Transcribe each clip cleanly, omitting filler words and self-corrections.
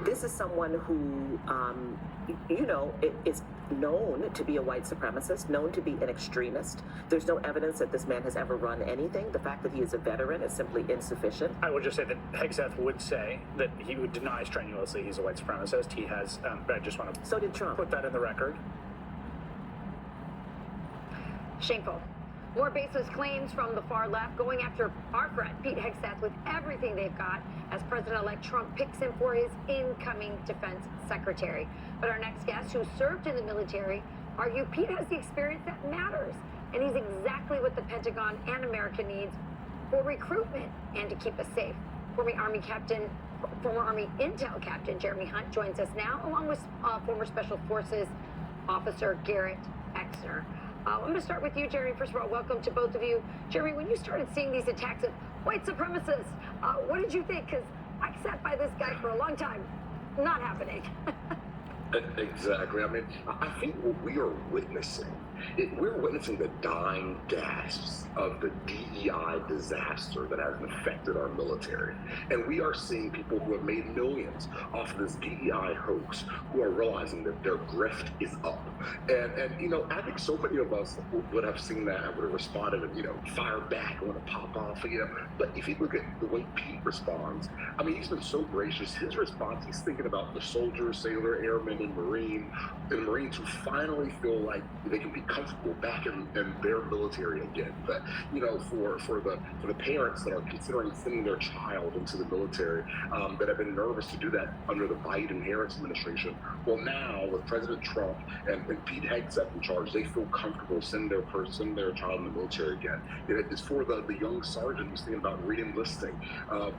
This is someone who, is known to be a white supremacist, known to be an extremist. There's no evidence that this man has ever run anything. The fact that he is a veteran is simply insufficient. I would just say that Hegseth would say that he would deny strenuously he's a white supremacist. He has, but I just want to So did Trump. Put that in the record. Shameful. More baseless claims from the far left going after our friend Pete Hegseth with everything they've got as President-elect Trump picks him for his incoming defense secretary. But our next guest, who served in the military, argued Pete has the experience that matters, and he's exactly what the Pentagon and America needs for recruitment and to keep us safe. Former Army Intel Captain Jeremy Hunt joins us now, along with former Special Forces Officer Garrett Exner. I'm going to start with you, Jeremy. First of all, welcome to both of you. Jeremy, when you started seeing these attacks of white supremacists, what did you think? Because I sat by this guy for a long time. Not happening. Exactly. I mean, I think what we are witnessing, we're witnessing the dying gasps of the DEI disaster that has affected our military. And we are seeing people who have made millions off of this DEI hoax who are realizing that their grift is up. And I think so many of us would have seen that and would have responded and, fired back and want to pop off, But if you look at the way Pete responds, I mean, he's been so gracious. His response, he's thinking about the soldier, sailor, airman, and Marines who finally feel like they can be comfortable back in their military again. But for the parents that are considering sending their child into the military, that have been nervous to do that under the Biden-Harris administration, well, now with President Trump and Pete Hegseth in charge, they feel comfortable sending their child in the military again. It's for the young sergeant who's thinking about re-enlisting,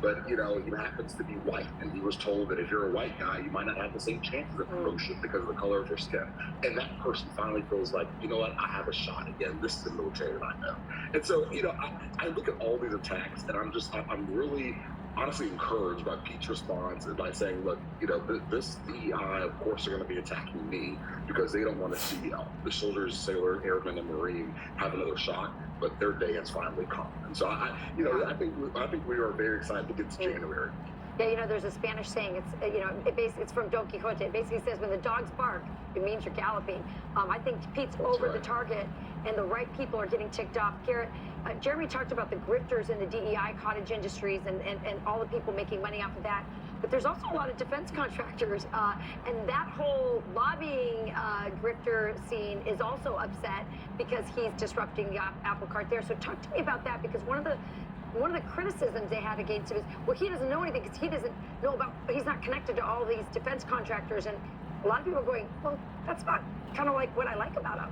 but he happens to be white, and he was told that if you're a white guy, you might not have the same chances of promotion because of the color of your skin. And that person finally feels like, you know what, I have a shot again. This is the military that I know. And so, I look at all these attacks, and I'm really honestly encouraged by Pete's response and by saying, look, this DEI, of course, are going to be attacking me because they don't want to see the soldiers, sailor, airmen, and Marine have another shot, but their day has finally come. And so I think we are very excited to get to January. Yeah, there's a Spanish saying, it's from Don Quixote. It basically says when the dogs bark, it means you're galloping. I think Pete's over the target, and the right people are getting ticked off. Garrett, Jeremy talked about the grifters in the DEI cottage industries and all the people making money off of that. But there's also a lot of defense contractors, and that whole lobbying grifter scene is also upset because he's disrupting the apple cart there. So talk to me about that, because one of the criticisms they had against him is, well, he doesn't know anything because he's not connected to all these defense contractors. And a lot of people are going, well, that's not kind of like what I like about him.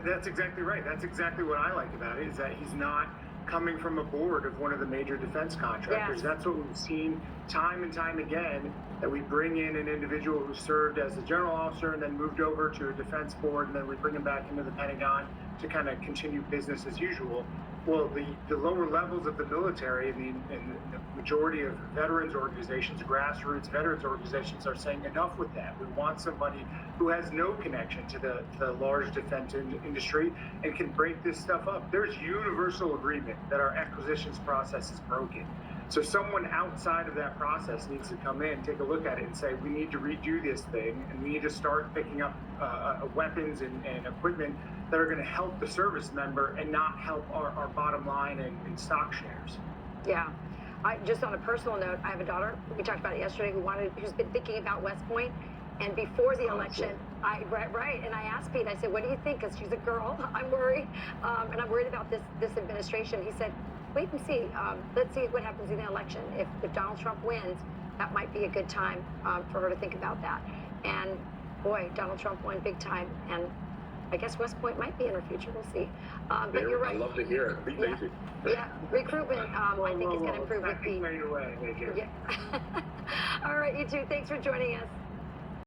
That's exactly right. That's exactly what I like about it, is that he's not coming from a board of one of the major defense contractors. Yeah. That's what we've seen time and time again, that we bring in an individual who served as a general officer and then moved over to a defense board, and then we bring him back into the Pentagon to kind of continue business as usual. Well, the lower levels of the military and the majority of veterans organizations, grassroots veterans organizations, are saying enough with that. We want somebody who has no connection to the large defense industry and can break this stuff up. There's universal agreement that our acquisitions process is broken. So someone outside of that process needs to come in, take a look at it, and say, we need to redo this thing, and we need to start picking up weapons and equipment that are going to help the service member and not help our bottom line and stock shares. Yeah. Just on a personal note, I have a daughter, we talked about it yesterday, who's been thinking about West Point. And before the election, and I asked Pete, I said, what do you think? Because she's a girl, I'm worried. And I'm worried about this administration. He said, wait and see. Let's see what happens in the election. If Donald Trump wins, that might be a good time for her to think about that. And boy, Donald Trump won big time. And I guess West Point might be in her future. We'll see. But you're right. I love to hear it. Be lazy. Yeah, recruitment, I think is going to improve with the... Way. Yeah. All right, you two. Thanks for joining us.